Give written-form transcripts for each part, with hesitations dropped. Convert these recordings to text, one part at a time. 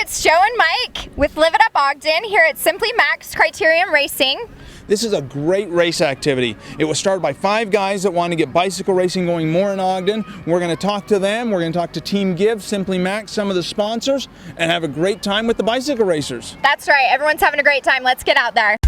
it's Joe and Mike with Live It Up Ogden here at Simply Max Criterium Racing. This is a great race activity. It was started by 5 guys that want to get bicycle racing going more in Ogden. We're going to talk to them. We're going to talk to Teamgive, Simply Max, some of the sponsors, and have a great time with the bicycle racers. That's right. Everyone's having a great time. Let's get out there.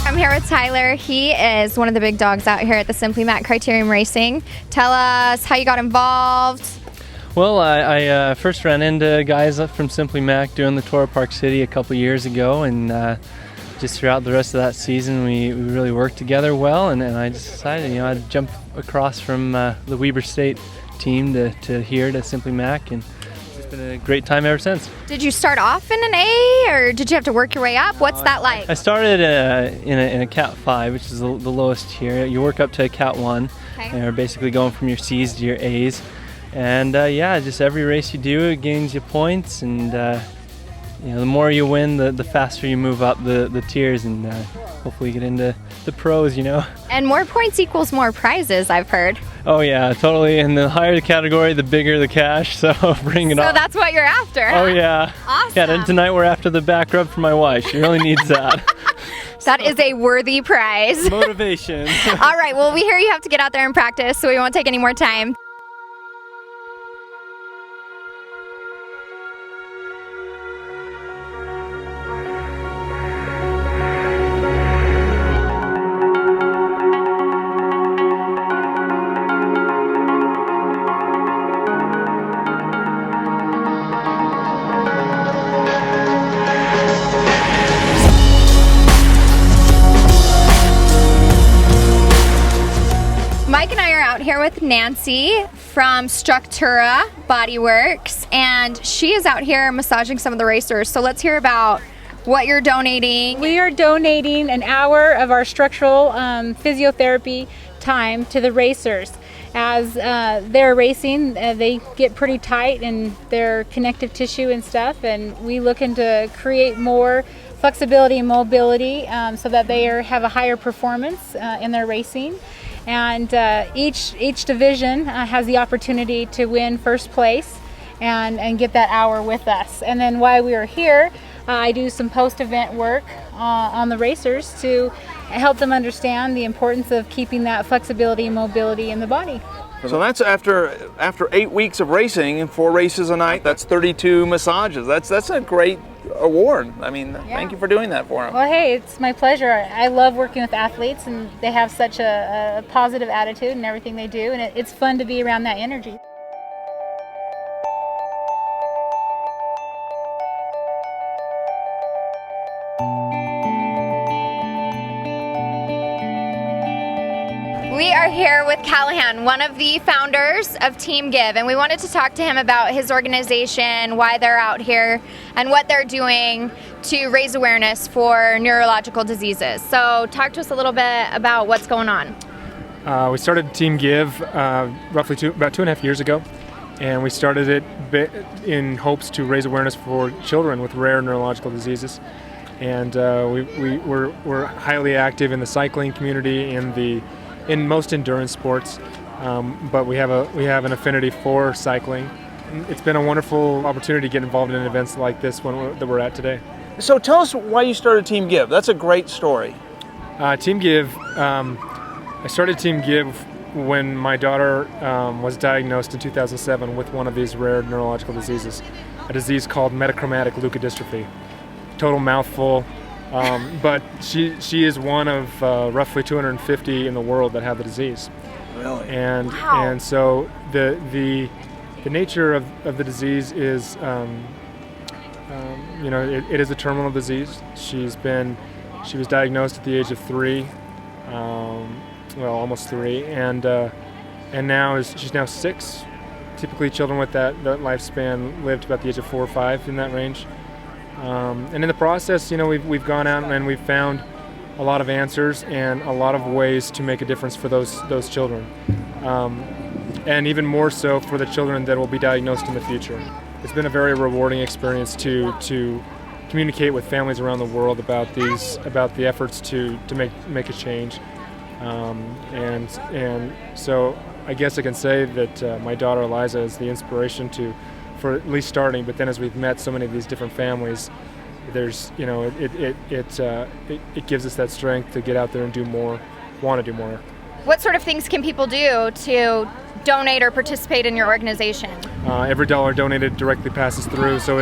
I'm here with Tyler. He is one of the big dogs out here at the Simply Max Criterium Racing. Tell us how you got involved. Well, I first ran into guys up from Simply Mac doing the Tour of Park City a couple years ago, and just throughout the rest of that season we really worked together well, and I just decided I'd jump across from the Weber State team to here to Simply Mac, and it's been a great time ever since. Did you start off in an A, or did you have to work your way up? What's that like? I started in a Cat 5, which is the lowest tier. You work up to a Cat 1, Okay. and you're basically going from your C's to your A's. And just every race you do, it gains you points, and the more you win, the faster you move up the tiers, and hopefully get into the pros, And more points equals more prizes, I've heard. Oh yeah, totally. And the higher the category, the bigger the cash, so bring it on. So that's what you're after, huh? Oh yeah. Awesome. Yeah, then tonight we're after the back rub for my wife. She really needs that. That is a worthy prize. Motivation. All right, well, we hear you have to get out there and practice, so we won't take any more time. Mike and I are out here with Nancy from Structura Bodyworks, and she is out here massaging some of the racers. So let's hear about what you're donating. We are donating an hour of our structural physiotherapy time to the racers. As they're racing, they get pretty tight in their connective tissue and stuff, and we looking to create more flexibility and mobility so that they have a higher performance in their racing. And each division has the opportunity to win first place and get that hour with us. And then while we are here, I do some post-event work on the racers to help them understand the importance of keeping that flexibility and mobility in the body. So that's after 8 weeks of racing and 4 races a night. That's 32 massages. That's a great award. I mean, Thank you for doing that for them. Well, hey, it's my pleasure. I love working with athletes, and they have such a positive attitude in everything they do, and it's fun to be around that energy. We are here with Callahan, one of the founders of Teamgive, and we wanted to talk to him about his organization, why they're out here, and what they're doing to raise awareness for neurological diseases. So talk to us a little bit about what's going on. We started Teamgive roughly about 2.5 years ago, and we started it in hopes to raise awareness for children with rare neurological diseases. And we're highly active in the cycling community, in most endurance sports, but we have an affinity for cycling. It's been a wonderful opportunity to get involved in events like this one that we're at today. So tell us why you started Teamgive. That's a great story. Teamgive, I started Teamgive when my daughter was diagnosed in 2007 with one of these rare neurological diseases, a disease called metachromatic leukodystrophy. Total mouthful. But she is one of roughly 250 in the world that have the disease. Really? And so the nature of the disease is, it is a terminal disease. She was diagnosed at the age of 3, almost 3, and now she's now 6, typically children with that lifespan live to about the age of 4 or 5, in that range. And in the process, we've gone out and we've found a lot of answers and a lot of ways to make a difference for those children, and even more so for the children that will be diagnosed in the future. It's been a very rewarding experience to communicate with families around the world about the efforts to make a change, and so I guess I can say that my daughter Eliza is the inspiration for at least starting. But then, as we've met so many of these different families, there's it gives us that strength to get out there and do more, want to do more. What sort of things can people do to donate or participate in your organization? Every dollar donated directly passes through, so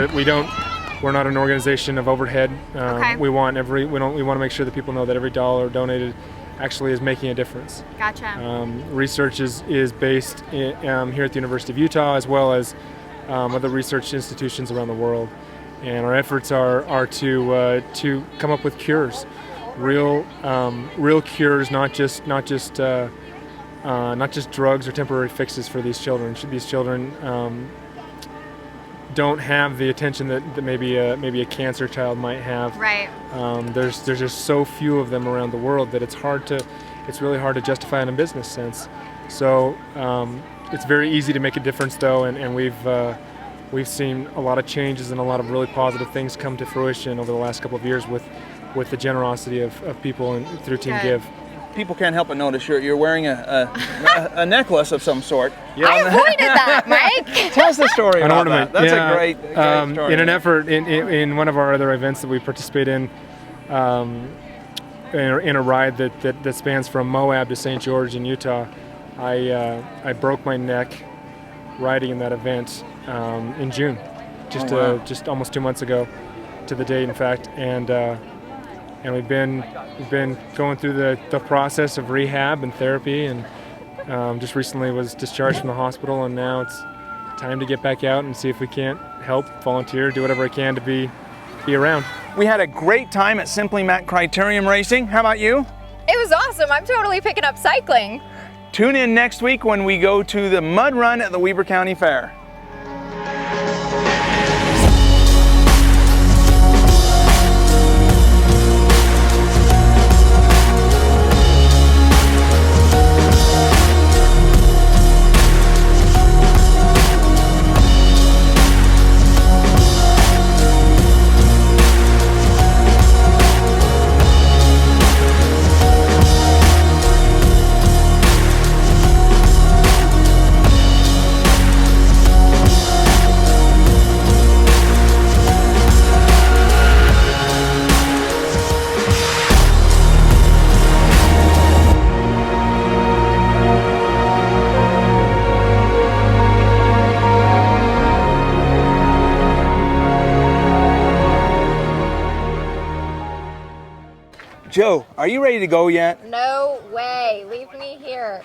we're not an organization of overhead. Okay. We want to make sure that people know that every dollar donated actually is making a difference. Gotcha. Research is based here at the University of Utah, as well as other research institutions around the world, and our efforts are to come up with cures, real cures, not just drugs or temporary fixes for these children. These children don't have the attention that maybe a cancer child might have. Right. There's just so few of them around the world that it's really hard to justify in a business sense. So it's very easy to make a difference, though, and we've seen a lot of changes and a lot of really positive things come to fruition over the last couple of years with the generosity of people and through Teamgive. People can't help but notice you're wearing a necklace of some sort. Yeah. I avoided that, Mike. Tell us the story An about ornament. that. That's Yeah. a great story. In an effort, in one of our other events that we participate in a ride that spans from Moab to St. George in Utah, I broke my neck riding in that event in June, just almost 2 months ago, to the date, in fact, and we've been going through the process of rehab and therapy, and just recently was discharged from the hospital, and now it's time to get back out and see if we can't help, volunteer, do whatever I can to be around. We had a great time at Simply Mac Criterium Racing. How about you? It was awesome. I'm totally picking up cycling. Tune in next week when we go to the mud run at the Weber County Fair. Joe, are you ready to go yet? No way. Leave me here.